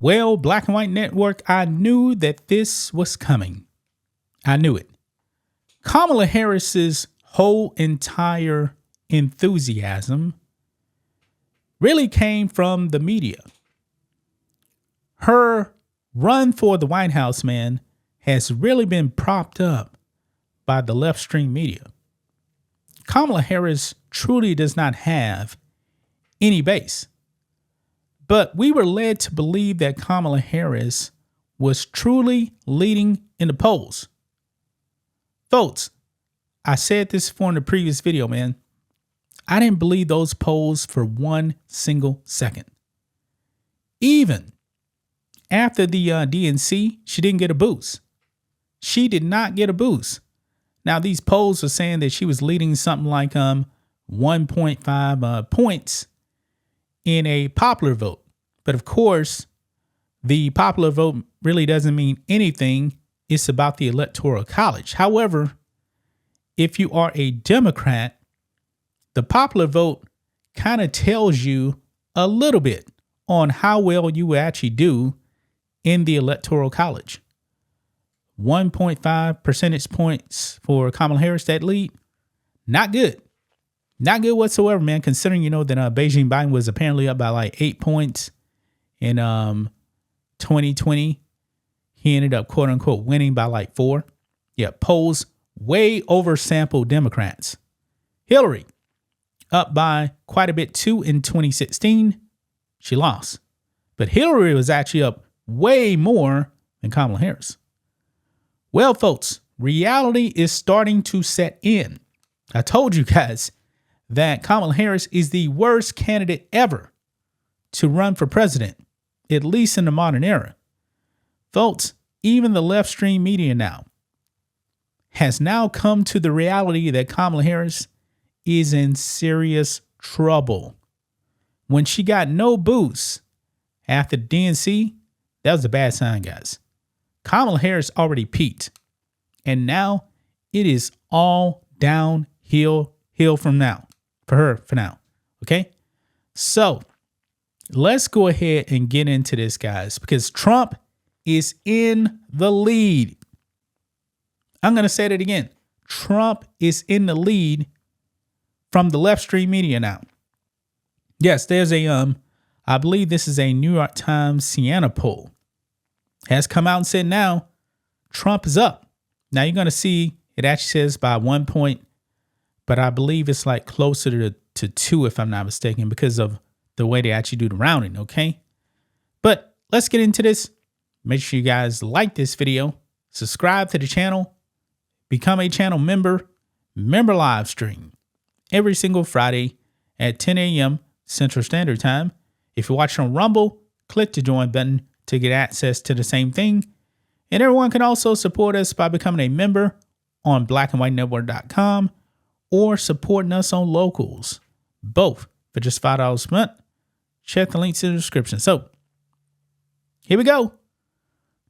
Well, Black and White Network, I knew that this was coming. I knew it. Kamala Harris's whole entire enthusiasm really came from the media. Her run for the White House, man, has really been propped up by the left stream media. Kamala Harris truly does not have any base. But we were led to believe that Kamala Harris was truly leading in the polls. Folks, I said this before in the previous video, man. I didn't believe those polls for one single second. Even after the DNC, she didn't get a boost. She did not get a boost. Now, these polls are saying that she was leading something like 1.5 points in a popular vote. But of course, the popular vote really doesn't mean anything. It's about the Electoral College. However, if you are a Democrat, the popular vote kind of tells you a little bit on how well you actually do in the Electoral College. 1.5 percentage points for Kamala Harris, that lead. Not good. Not good whatsoever, man, considering, that Beijing Biden was apparently up by like 8 points in 2020. He ended up, quote unquote, winning by like 4. Yeah, polls way oversampled Democrats. Hillary up by quite a bit too in 2016. She lost. But Hillary was actually up way more than Kamala Harris. Well, folks, reality is starting to set in. I told you guys that Kamala Harris is the worst candidate ever to run for president, at least in the modern era. Folks, even the left stream media now has now come to the reality that Kamala Harris is in serious trouble. When she got no boost after the DNC, that was a bad sign, guys. Kamala Harris already peaked, and now it is all downhill from now for her for now. Okay, so let's go ahead and get into this, guys, because Trump is in the lead. I'm going to say that again. Trump is in the lead from the left stream media now. Yes, there's I believe this is a New York Times Siena poll. Has come out and said now Trump is up. Now you're going to see it actually says by 1 point, but I believe it's like closer to 2 if I'm not mistaken because of the way they actually do the rounding, okay? But let's get into this. Make sure you guys like this video, subscribe to the channel, become a channel member live stream every single Friday at 10 a.m. Central Standard Time. If you're watching on Rumble, click the join button to get access to the same thing. And everyone can also support us by becoming a member on blackandwhitenetwork.com or supporting us on Locals, both for just $5 a month. Check the links in the description. So here we go.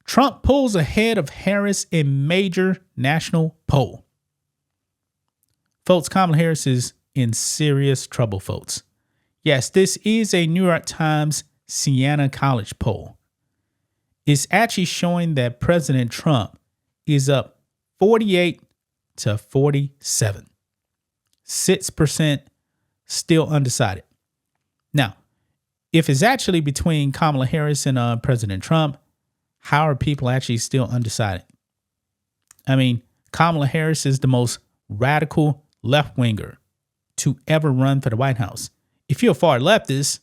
Trump pulls ahead of Harris in major national poll. Folks, Kamala Harris is in serious trouble, folks. Yes, this is a New York Times Siena College poll. It's actually showing that President Trump is up 48 to 47. 6% still undecided. Now, if it's actually between Kamala Harris and President Trump, how are people actually still undecided? I mean, Kamala Harris is the most radical left-winger to ever run for the White House. If you're a far leftist,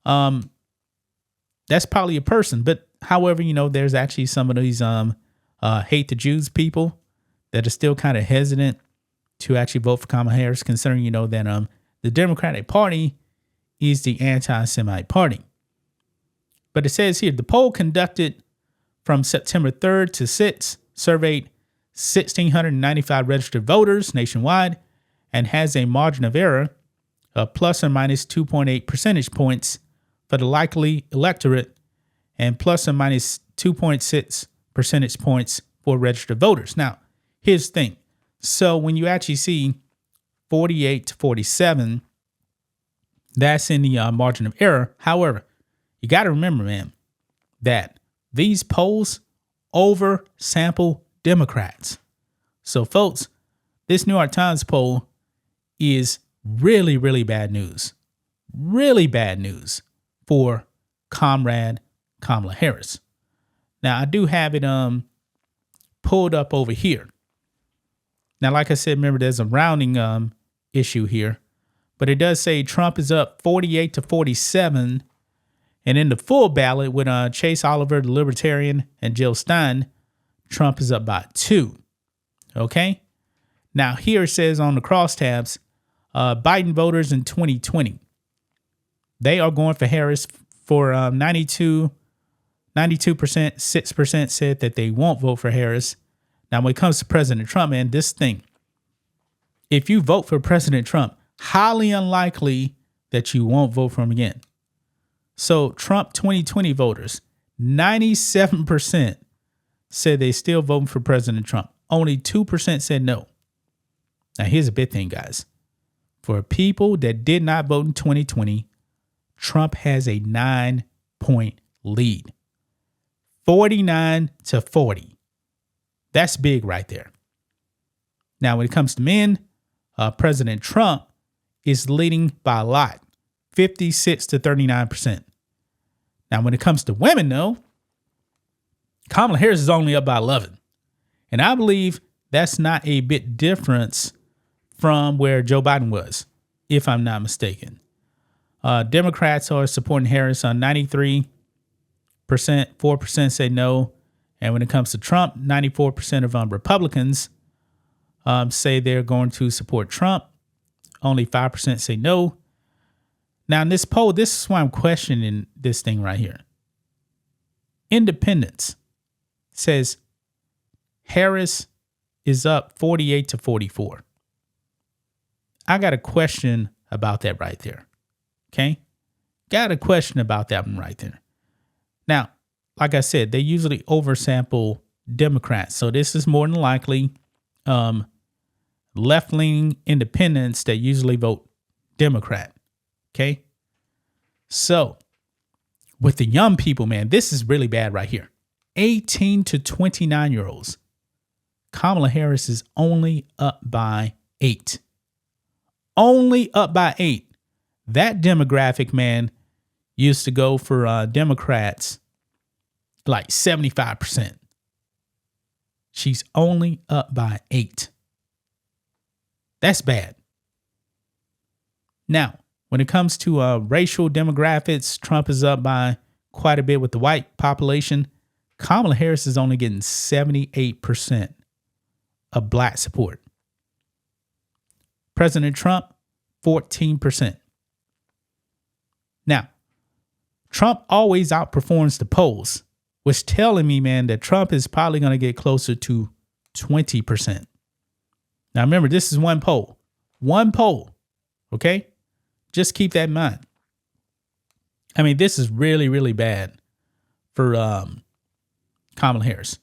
that's probably a person. But however, there's actually some of these hate the Jews people that are still kind of hesitant to actually vote for Kamala Harris, considering, that the Democratic Party is the anti-Semite party. But it says here, the poll conducted from September 3rd to 6th surveyed 1,695 registered voters nationwide and has a margin of error of plus or minus 2.8 percentage points for the likely electorate and plus or minus 2.6 percentage points for registered voters. Now, here's the thing. So when you actually see 48 to 47, that's in the margin of error. However, you got to remember, man, that these polls oversample Democrats. So, folks, this New York Times poll is really, really bad news. Really bad news for Comrade Kamala Harris. Now, I do have it pulled up over here. Now, like I said, remember, there's a rounding issue here, but it does say Trump is up 48 to 47. And in the full ballot with Chase Oliver, the Libertarian, and Jill Stein, Trump is up by 2. Okay? Now, here it says on the crosstabs, Biden voters in 2020. They are going for Harris for 92%, 6% said that they won't vote for Harris. Now, when it comes to President Trump, man, this thing, if you vote for President Trump, highly unlikely that you won't vote for him again. So Trump 2020 voters, 97% said they still voting for President Trump. Only 2% said no. Now, here's a big thing, guys. For people that did not vote in 2020, Trump has a 9-point lead. 49 to 40. That's big right there. Now, when it comes to men, President Trump is leading by a lot, 56 to 39%. Now, when it comes to women, though, Kamala Harris is only up by 11. And I believe that's not a bit difference from where Joe Biden was, if I'm not mistaken. Democrats are supporting Harris on 93%, 4% say no. And when it comes to Trump, 94% of Republicans say they're going to support Trump. Only 5% say no. Now, in this poll, this is why I'm questioning this thing right here. Independence says Harris is up 48 to 44. I got a question about that right there. Okay? Got a question about that one right there. Now, like I said, they usually oversample Democrats. So this is more than likely left-leaning independents that usually vote Democrat. Okay? So with the young people, man, this is really bad right here. 18 to 29-year-olds. Kamala Harris is only up by 8. Only up by 8. That demographic, man, used to go for Democrats like 75%. She's only up by 8. That's bad. Now, when it comes to racial demographics, Trump is up by quite a bit with the white population. Kamala Harris is only getting 78% of black support. President Trump, 14%. Now, Trump always outperforms the polls, which telling me, man, that Trump is probably going to get closer to 20%. Now, remember, this is one poll. One poll. Okay? Just keep that in mind. I mean, this is really, really bad for Kamala Harris.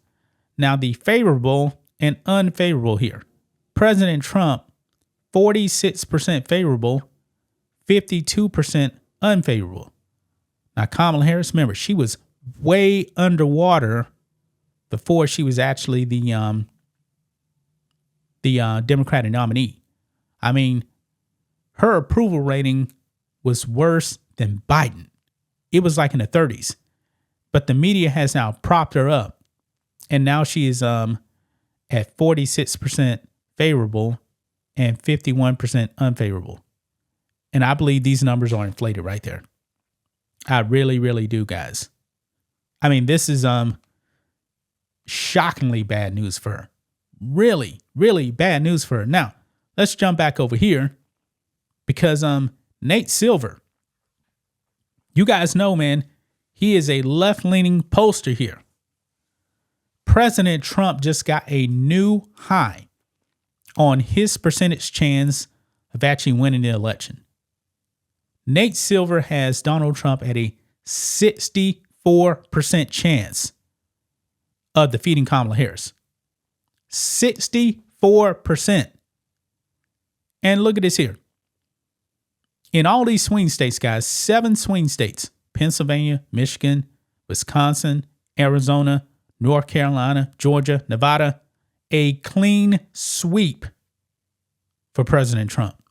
Now, the favorable and unfavorable here. President Trump, 46% favorable, 52% unfavorable. Now, Kamala Harris, remember, she was way underwater before she was actually the Democratic nominee. I mean, her approval rating was worse than Biden. It was like in the 30s. But the media has now propped her up. And now she is at 46% favorable and 51% unfavorable. And I believe these numbers are inflated right there. I really, really do, guys. I mean, this is shockingly bad news for her. Really, really bad news for her. Now, let's jump back over here because Nate Silver, you guys know, man, he is a left-leaning pollster here. President Trump just got a new high on his percentage chance of actually winning the election. Nate Silver has Donald Trump at a 64% chance of defeating Kamala Harris. 64%. And look at this here. In all these swing states, guys, 7 swing states, Pennsylvania, Michigan, Wisconsin, Arizona, North Carolina, Georgia, Nevada. A clean sweep for President Trump.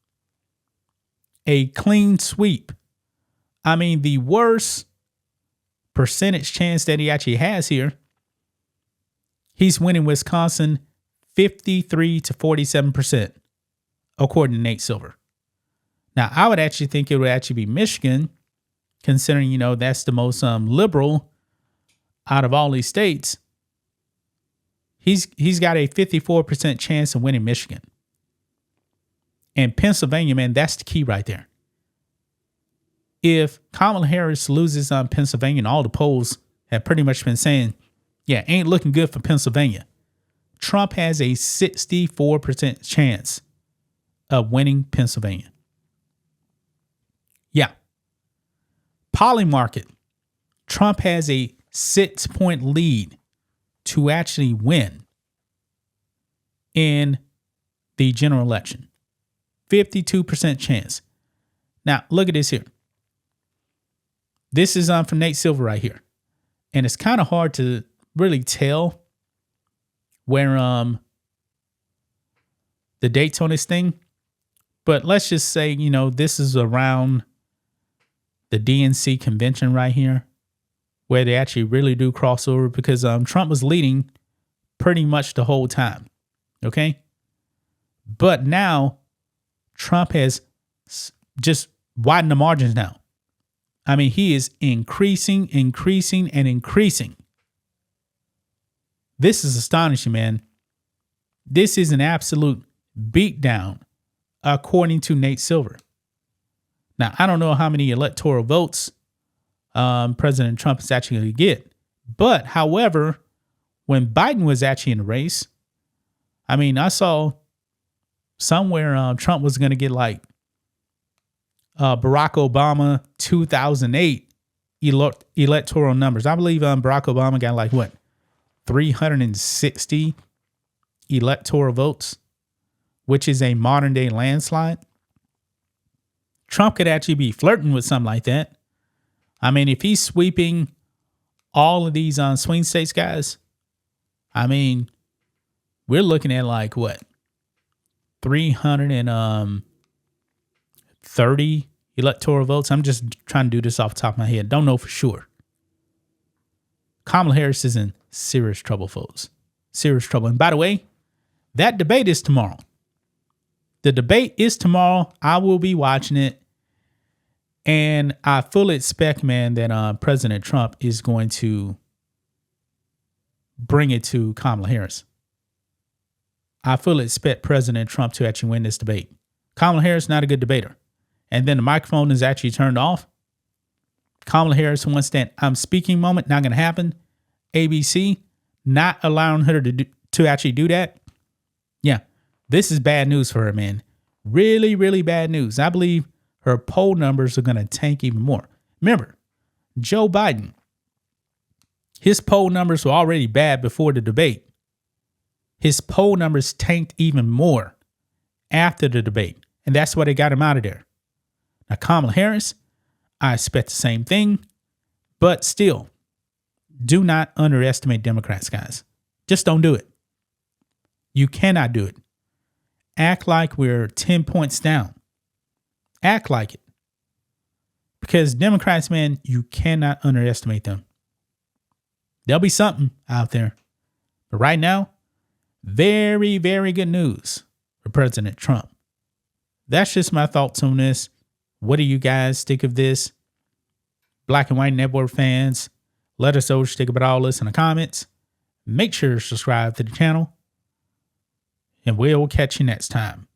A clean sweep. I mean, the worst percentage chance that he actually has here, he's winning Wisconsin 53 to 47%, according to Nate Silver. Now, I would actually think it would actually be Michigan, considering, you know, that's the most liberal out of all these states. He's got a 54% chance of winning Michigan. And Pennsylvania, man, that's the key right there. If Kamala Harris loses on Pennsylvania, and all the polls have pretty much been saying, yeah, ain't looking good for Pennsylvania, Trump has a 64% chance of winning Pennsylvania. Yeah. Poly market, Trump has a 6-point lead to actually win in the general election. 52% chance. Now, look at this here. This is from Nate Silver right here. And it's kind of hard to really tell where the dates on this thing. But let's just say, you know, this is around the DNC convention right here, where they actually really do cross over, because Trump was leading pretty much the whole time. Okay. But now Trump has just widened the margins now. I mean, he is increasing. This is astonishing, man. This is an absolute beatdown, according to Nate Silver. Now, I don't know how many electoral votes President Trump is actually going to get. But, however, when Biden was actually in the race, I mean, I saw somewhere Trump was going to get like Barack Obama 2008 electoral numbers. I believe Barack Obama got like, what, 360 electoral votes, which is a modern day landslide. Trump could actually be flirting with something like that. I mean, if he's sweeping all of these swing states, guys, I mean, we're looking at like what, 330 electoral votes. I'm just trying to do this off the top of my head. Don't know for sure. Kamala Harris is in serious trouble, folks. Serious trouble. And by the way, that debate is tomorrow. The debate is tomorrow. I will be watching it. And I fully expect, man, that President Trump is going to bring it to Kamala Harris. I fully expect President Trump to actually win this debate. Kamala Harris, not a good debater. And then the microphone is actually turned off. Kamala Harris wants that I'm speaking moment, not going to happen. ABC, not allowing her to actually do that. Yeah, this is bad news for her, man. Really, really bad news. I believe her poll numbers are going to tank even more. Remember, Joe Biden, his poll numbers were already bad before the debate. His poll numbers tanked even more after the debate. And that's why they got him out of there. Now, Kamala Harris, I expect the same thing. But still, do not underestimate Democrats, guys. Just don't do it. You cannot do it. Act like we're 10 points down. Act like it. Because Democrats, man, you cannot underestimate them. There'll be something out there. But right now, very, very good news for President Trump. That's just my thoughts on this. What do you guys think of this? Black and White Network fans, let us know what you think about all this in the comments. Make sure to subscribe to the channel. And we'll catch you next time.